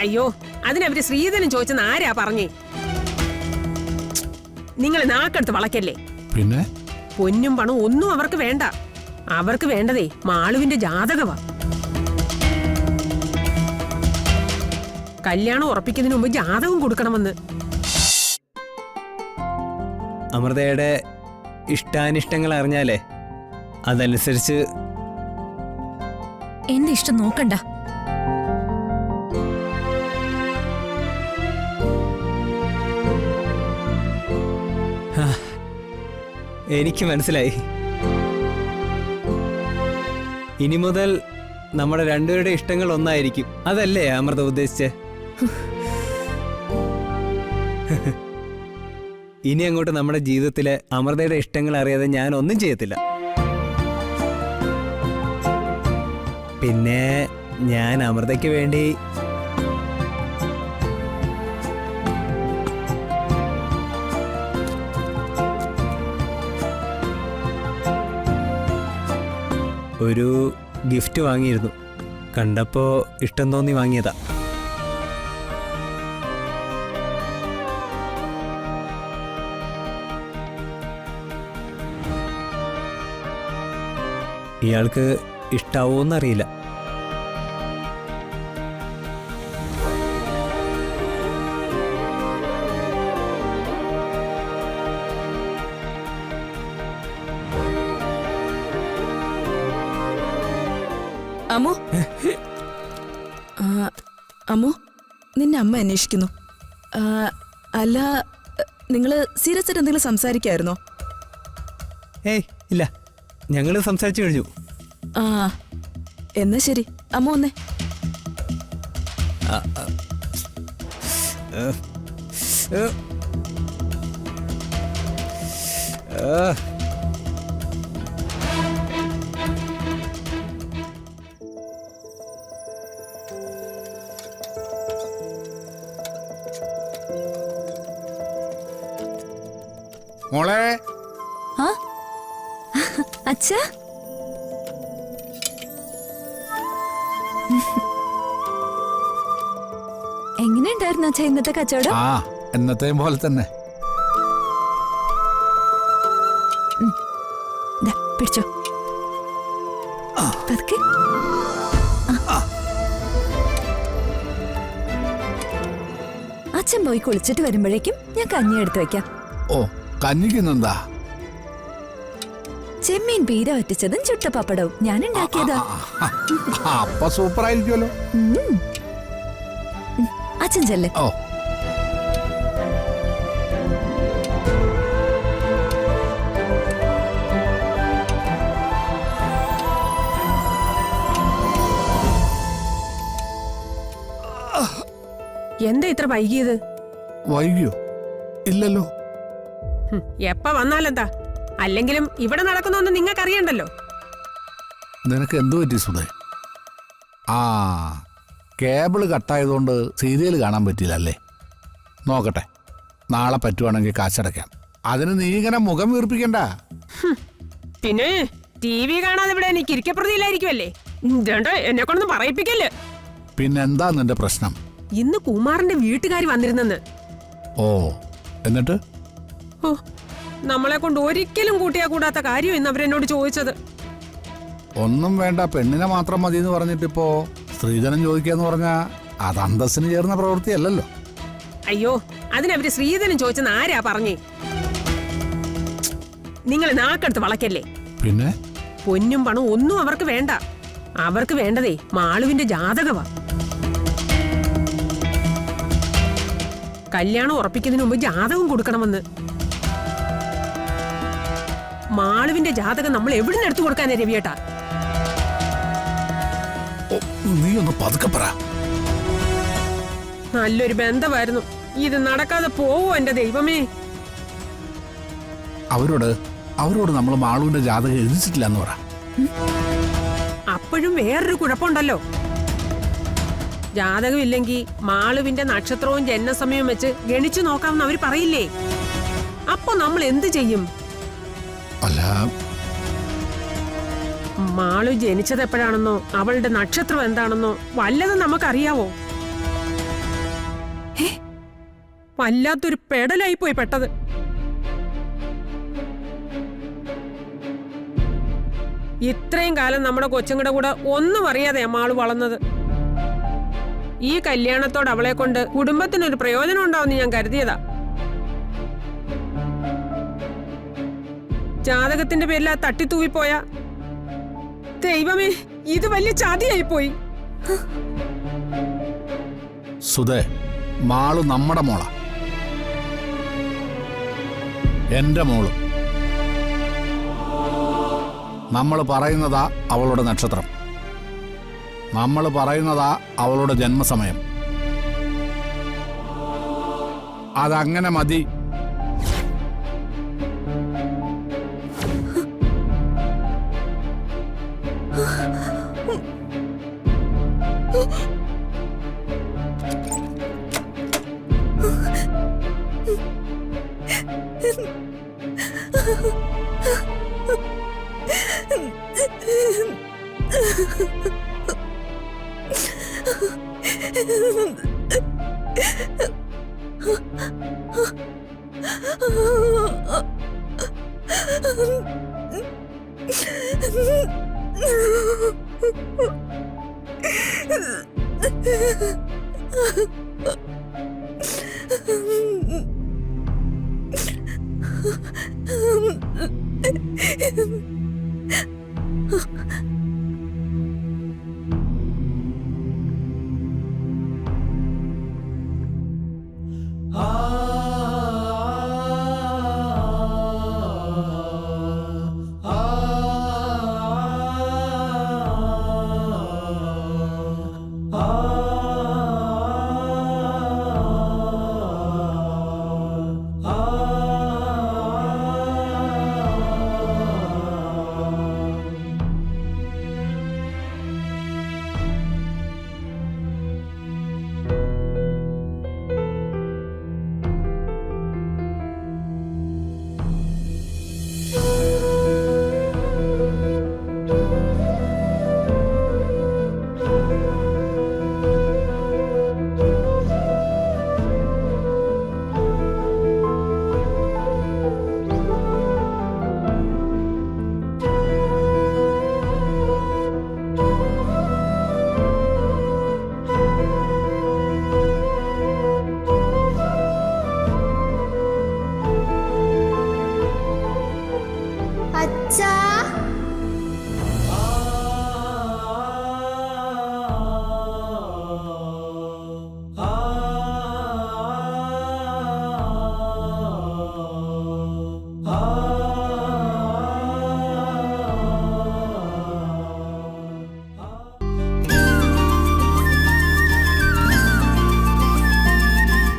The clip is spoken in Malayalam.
അയ്യോ, അതിനവര് ശ്രീധരൻ ചോദിച്ചെന്ന് ആരാ പറഞ്ഞേ? നിങ്ങൾ നാക്കെടുത്ത് വളയ്ക്കല്ലേ. പിന്നെ പൊന്നും പണം ഒന്നും അവർക്ക് വേണ്ട. അവർക്ക് വേണ്ടതേ മാളുവിന്റെ ജാതകമാ. കല്യാണം ഉറപ്പിക്കുന്നതിന് മുമ്പ് ജാതകം കൊടുക്കണമെന്ന്. അമൃതയുടെ ഇഷ്ടാനിഷ്ടങ്ങൾ അറിഞ്ഞാലേ അതനുസരിച്ച്. എന്റെ ഇഷ്ടം നോക്കണ്ട. എനിക്ക് മനസ്സിലായി. ഇനി മുതൽ നമ്മുടെ രണ്ടുപേരുടെ ഇഷ്ടങ്ങൾ ഒന്നായിരിക്കും. അതല്ലേ അമൃത ഉദ്ദേശിച്ചേ? ഇനി അങ്ങോട്ട് നമ്മുടെ ജീവിതത്തിലെ അമൃതയുടെ ഇഷ്ടങ്ങൾ അറിയാതെ ഞാൻ ഒന്നും ചെയ്യത്തില്ല. പിന്നെ ഞാൻ അമൃതയ്ക്ക് വേണ്ടി ഒരു ഗിഫ്റ്റ് വാങ്ങിയിരുന്നു. കണ്ടപ്പോ ഇഷ്ടം തോന്നി വാങ്ങിയതാ. ഇയാൾക്ക് ഇഷ്ടാവോന്നറിയില്ല. അമ്മോ, അമ്മോ, നിന്നെ അമ്മ അന്വേഷിക്കുന്നു. അല്ല, നിങ്ങള് സീരിയസ് ആയിട്ട് എന്തെങ്കിലും സംസാരിക്കായിരുന്നോ? ഏയ് ഇല്ല, ഞങ്ങള് സംസാരിച്ചു കഴിഞ്ഞു. ആ, എന്നാ ശരി, അമ്മ വന്നേ. മോളെ, അച്ഛാ, എങ്ങനെയുണ്ടായിരുന്നു അച്ഛാ ഇന്നത്തെ കച്ചവടം? ആ എന്നത്തെയും പോലെ തന്നെ. പിടിച്ചോ. പതുക്കെ. അച്ഛൻ പോയി കുളിച്ചിട്ട് വരുമ്പോഴേക്കും ഞാൻ കഞ്ഞി എടുത്തു വെക്കാം. ഓ, കഞ്ഞിക്കുന്നെന്താ? ചെമ്മീൻ പീര വറ്റിച്ചതും ചുട്ട പപ്പടവും ഞാൻ ഉണ്ടാക്കിയതാ. അപ്പൊ സൂപ്പർ ആയിരിക്കുമല്ലോ. അച്ഛൻ ചെല്ലേ. ഓ, എന്താ ഇത്ര വൈകിയത്? വൈകിയോ? ഇല്ലല്ലോ. എപ്പ വന്നാലെന്താ? അല്ലെങ്കിലും ഇവിടെ നടക്കുന്നൊന്നും നിങ്ങൾക്ക് അറിയണ്ടല്ലോ. നിനക്ക് എന്തു പറ്റി സുധേ? ആ, കേബിള് കട്ടായതുകൊണ്ട് സീരിയൽ കാണാൻ പറ്റില്ല അല്ലേ? നോക്കട്ടെ, നാളെ പറ്റുവാണെങ്കിൽ കാശടയ്ക്കാം. അതിന് നീ ഇങ്ങനെ മുഖം വീർപ്പിക്കണ്ട. പിന്നെ TV കാണാതെ ഇവിടെ എനിക്ക് ഇരിക്കപ്രതിയില്ലായിരിക്കുമല്ലേ? എന്നെ കൊണ്ടൊന്നും പറയിപ്പിക്കല്ലേ. പിന്നെന്താ നിന്റെ പ്രശ്നം? ഇന്ന് കുമാറിന്റെ വീട്ടുകാർ വന്നിരുന്നെന്ന്. ഓ, എന്നിട്ട്? ഓ, നമ്മളെ കൊണ്ട് ഒരിക്കലും കൂട്ടിയാ കൂടാത്ത കാര്യം ഇന്ന് അവരെന്നോട് ചോദിച്ചത്. ഒന്നും വേണ്ട, പെണ്ണിനെ മാത്രം മതി എന്ന് പറഞ്ഞിട്ടിപ്പോ സ്ത്രീധനം ചോദിക്കാന്ന് പറഞ്ഞാ അത് അന്തസ്സിന് ചേർന്ന പ്രവൃത്തിയല്ലല്ലോ. അയ്യോ, അതിനവര് ശ്രീധരൻ ചോദിച്ചെന്ന് ആരാ പറഞ്ഞേ? നിങ്ങൾ നാക്കെടുത്ത് വളയ്ക്കല്ലേ. പിന്നെ പൊന്നും പണം ഒന്നും അവർക്ക് വേണ്ട. അവർക്ക് വേണ്ടതേ മാളുവിന്റെ ജാതകമാ. കല്യാണം ഉറപ്പിക്കുന്നതിന് മുമ്പ് ജാതകം കൊടുക്കണമെന്ന്. മാളുവിന്റെ ജാതകം നമ്മൾ എവിടെ എടുത്തു കൊടുക്കാനേ രവിയേട്ടാ? നീ ഒന്ന് പതുക്കെ പറ. നല്ലൊരു ബന്ധമായിരുന്നു. ഇത് നടക്കാതെ പോവോ എന്റെ ദൈവമേ? അവരോട് നമ്മൾ മാളുവിന്റെ ജാതകം എഴുതിച്ചിട്ടില്ല എന്ന് പറ. അപ്പോഴും വേറൊരു കുഴപ്പമുണ്ടല്ലോ. ജാതകം ഇല്ലെങ്കിൽ മാളുവിന്റെ നക്ഷത്രവും ജനനസമയവും വെച്ച് ഗണിച്ചു നോക്കാമെന്ന് അവര് പറയില്ലേ? അപ്പൊ നമ്മൾ എന്ത് ചെയ്യും? അല്ല, മാളു ജനിച്ചത് എപ്പോഴാണെന്നോ അവളുടെ നക്ഷത്രം എന്താണെന്നോ വല്ലതും നമുക്കറിയാവോ? വല്ലാത്തൊരു പെടലായി പോയി പെട്ടത്. ഇത്രയും കാലം നമ്മുടെ കൊച്ചുങ്ങളുടെ കൂടെ ഒന്നും അറിയാതെ മാള് വളർന്നത്. ഈ കല്യാണത്തോട് അവളെ കൊണ്ട് കുടുംബത്തിനൊരു പ്രയോജനം ഉണ്ടാവുമെന്ന് ഞാൻ കരുതിയതാ. ജാതകത്തിന്റെ പേരിൽ ആ തട്ടിത്തൂവിപ്പോയ ദൈവമേ, ഇത് വലിയ ചതിയായി പോയി. സുധേ, മാളു നമ്മുടെ മോളാ, എന്റെ മോള്. നമ്മൾ പറയുന്നതാ അവളുടെ നക്ഷത്രം, നമ്മൾ പറയുന്നതാ അവളുടെ ജന്മസമയം. അതങ്ങനെ മതി. Ha